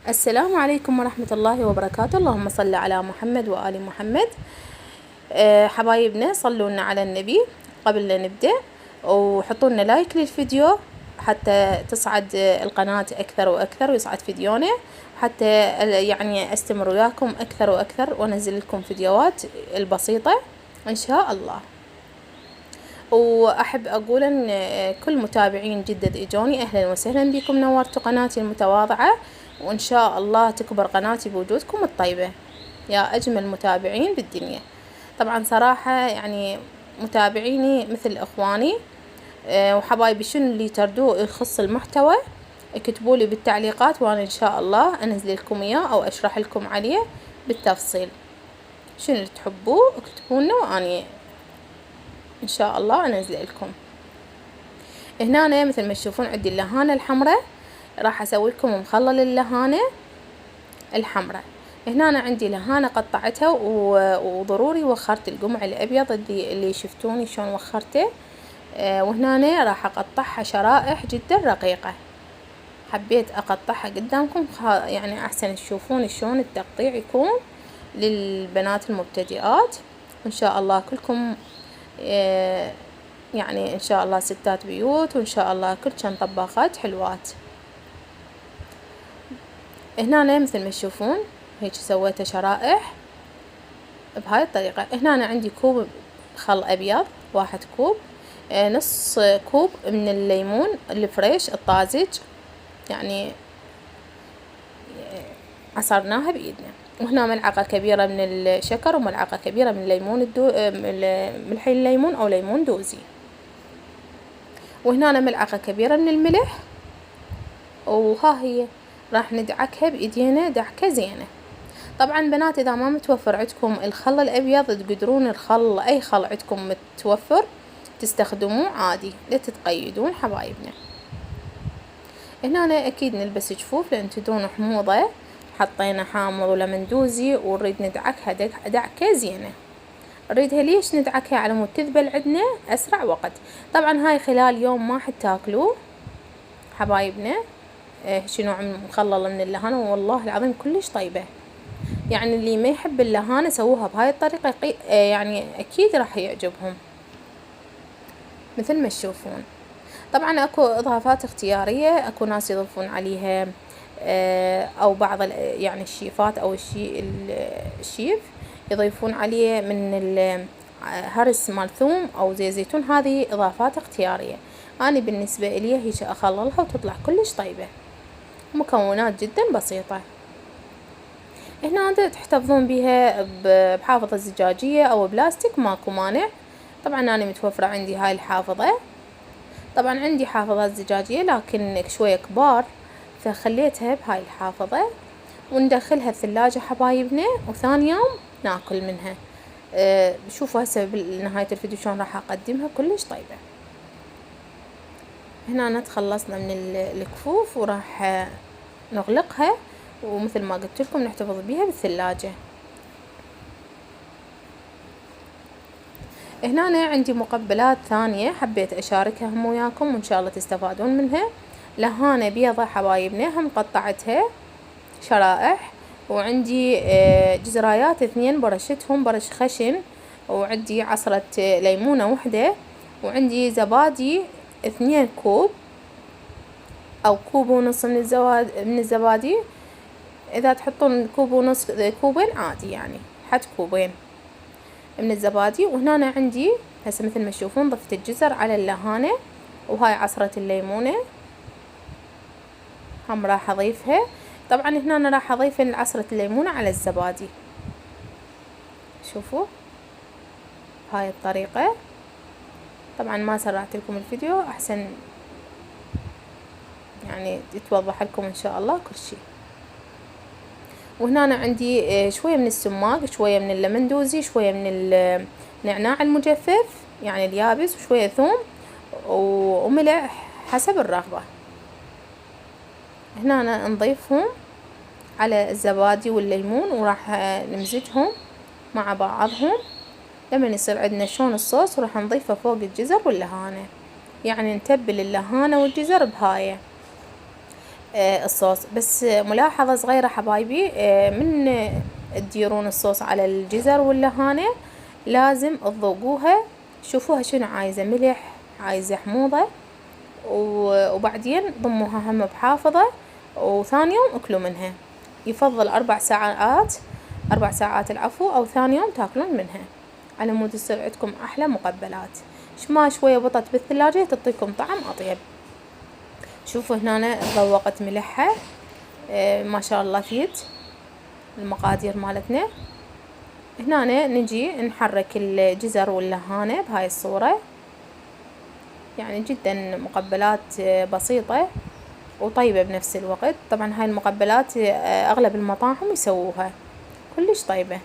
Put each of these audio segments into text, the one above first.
السلام عليكم ورحمة الله وبركاته. اللهم صل على محمد وآل محمد. حبايبنا صلوا لنا على النبي قبل لا نبدأ، وحطوا لنا لايك للفيديو حتى تصعد القناة أكثر وأكثر ويصعد فيديونا، حتى يعني أستمر وياكم أكثر وأكثر وأنزل لكم فيديوهات البسيطة إن شاء الله. وأحب أقول أن كل متابعين جدد إجوني أهلا وسهلا بكم، نورتوا قناتي المتواضعة، وإن شاء الله تكبر قناتي بوجودكم الطيبة يا أجمل متابعين بالدنيا. طبعا صراحة يعني متابعيني مثل إخواني، وحبايبي شنو اللي تردوه يخص المحتوى اكتبولي بالتعليقات، وأنا إن شاء الله أنزل لكم إياه أو أشرح لكم عليه بالتفصيل. شنو اللي تحبوه اكتبونا وأني إن شاء الله أنزل لكم. هنا مثل ما تشوفون عندي اللهانة الحمراء، راح أسوي لكم مخلل اللهانة الحمراء. هنا عندي لهانة قطعتها وضروري وخرت القمع الأبيض اللي شفتوني شلون وخرته. وهنا راح أقطعها شرائح جدا رقيقة، حبيت أقطعها قدامكم يعني أحسن تشوفون شلون التقطيع يكون للبنات المبتدئات. وإن شاء الله كلكم يعني إن شاء الله ستات بيوت، وإن شاء الله كلشن طباخات حلوات. هنا مثل ما تشوفون هيك سويته شرائح بهاي الطريقة. هنا عندي كوب خل أبيض، 1 كوب، نص كوب من الليمون الفريش الطازج، يعني عصرناها بإيدنا. وهنا ملعقة كبيرة من الشكر وملعقة كبيرة من الليمون ملح الليمون أو ليمون دوزي. وهنا ملعقة كبيرة من الملح، وها هي راح ندعكها بإيدينا دعكة زينة. طبعا بنات إذا ما متوفر عندكم الخل الأبيض تقدرون الخل أي خل عندكم متوفر تستخدموه عادي، لا تتقيدون حبايبنا. هنا أكيد نلبس جفوف لأن تدرون حموضة، حطينا حامض ولمندوزي ونريد ندعكها دعكة زينة. نريدها ليش ندعكها؟ على مود تذبل عندنا أسرع وقت. طبعا هاي خلال يوم ما حد تاكلوه حبايبنا. شي نوع مخلل من اللهانة والله العظيم كلش طيبة، يعني اللي ما يحب اللهانة سووها بهاي الطريقة يعني أكيد راح يعجبهم مثل ما تشوفون. طبعا اكو اضافات اختيارية، اكو ناس يضيفون عليها او بعض يعني الشيفات او الشيف يضيفون عليه من هرس مال ثوم او زيت زيتون، هذه اضافات اختيارية. انا بالنسبة الي هيك اخللها وتطلع كلش طيبة، مكونات جدا بسيطة. هنا تحتفظون بها بحافظة زجاجية او بلاستيك ماكو مانع. طبعا انا متوفرة عندي هاي الحافظة، طبعا عندي حافظات زجاجية لكن شوية كبار فخليتها بهاي الحافظة. وندخلها الثلاجة حبايبنا، وثاني يوم ناكل منها. شوفوا هسه بنهاية الفيديو شلون راح اقدمها كلش طيبة. هنا تخلصنا من الكفوف وراح نغلقها، ومثل ما قلت لكم نحتفظ بيها بالثلاجة. هنا عندي مقبلات ثانية حبيت أشاركها هم وياكم وإن شاء الله تستفادون منها. لهانة بيضة حبايبنا هم قطعتها شرائح، وعندي جزرايات 2 برشتهم برش خشن، وعندي عصرة ليمونة 1، وعندي زبادي 2 كوب أو كوب ونص من الزبادي. إذا تحطون كوب ونص كوبين عادي، يعني حد كوبين من الزبادي. وهنا عندي هسه مثل ما تشوفون ضفت الجزر على اللهانة، وهاي عصرة الليمونة هم راح اضيفها. طبعا هنا أنا راح اضيف عصرة الليمونة على الزبادي، شوفوا بهاي الطريقة. طبعا ما سرعت لكم الفيديو احسن يعني يتوضح لكم ان شاء الله كل شيء. وهنا عندي شوية من السماق، شوية من اللمندوزي، شوية من النعناع المجفف يعني اليابس، وشوية ثوم وملح حسب الرغبة. هنا نضيفهم على الزبادي والليمون وراح نمزجهم مع بعضهم لما يصير عندنا شلون الصوص، وراح نضيفه فوق الجزر واللهانة، يعني نتبل اللهانة والجزر بهاية. الصوص. بس ملاحظة صغيرة حبايبي، من تديرون الصوص على الجزر واللهانة لازم تذوقوها، شوفوها شنو عايزة، ملح عايزة حموضة، وبعدين ضموها هم بحافظة، وثاني يوم اكلوا منها. يفضل 4 ساعات العفو، او ثاني يوم تاكلون منها على مود تصير عندكم احلى مقبلات. ما شوية بطت بالثلاجة تعطيكم طعم اطيب. شوفوا هنا ذوقت ملحها، ما شاء الله فيت المقادير مالتنا. هنا نجي نحرك الجزر واللهانة بهاي الصورة، يعني جدا مقبلات بسيطة وطيبة بنفس الوقت. طبعا هاي المقبلات اغلب المطاعم يسووها كلش طيبة.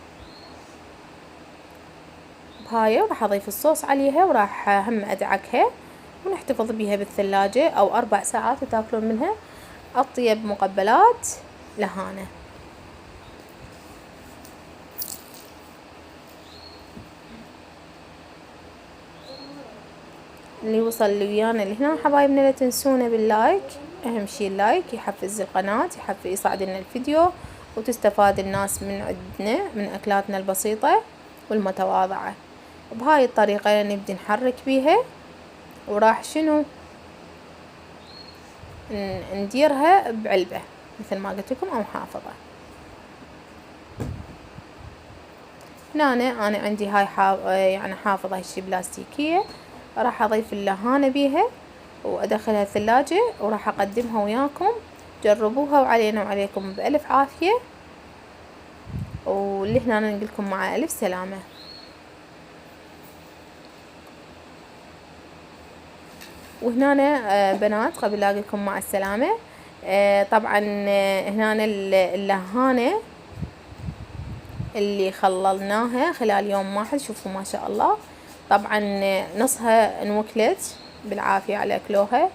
بهاي راح اضيف الصوص عليها، وراح هم ادعكها ونحتفظ بيها بالثلاجة او 4 ساعات وتاكلون منها اطيب مقبلات لهانة. اللي وصل لي ويانا لهنا حبايبنا لا تنسونا باللايك، اهم شي اللايك يحفز القناة، يساعد لنا الفيديو، وتستفاد الناس من عندنا من اكلاتنا البسيطة والمتواضعة. بهاي الطريقة نبدي نحرك بيها، وراح شنو نديرها بعلبة مثل ما قلت لكم او حافظة. هنا انا عندي هاي يعني حافظة هالشي بلاستيكية، راح اضيف اللهانة بيها وادخلها الثلاجة، وراح اقدمها وياكم. جربوها وعلينا وعليكم بألف عافية، واللي هنا نقولكم مع ألف سلامة. وهنا بنات قبل لا اقولكم مع السلامة، طبعا هنا اللهانة اللي خللناها خلال يوم واحد، شوفوا ما شاء الله. طبعا نصها انوكلت بالعافية على اكلوها،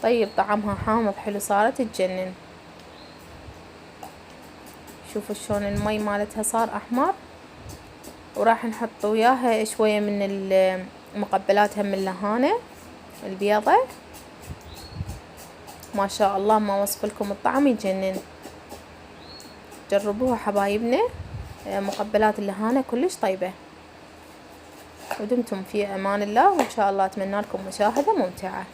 طيب طعمها حامض حلو، صارت تجنن. شوفوا شلون المي مالتها صار احمر، وراح نحط وياها شوية من المقبلات هم اللهانة البيضة. ما شاء الله ما وصف لكم الطعم يجنن. جربوها حبايبنا، مقبلات اللهانة كلش طيبة. ودمتم في امان الله، وان شاء الله اتمنى لكم مشاهدة ممتعة.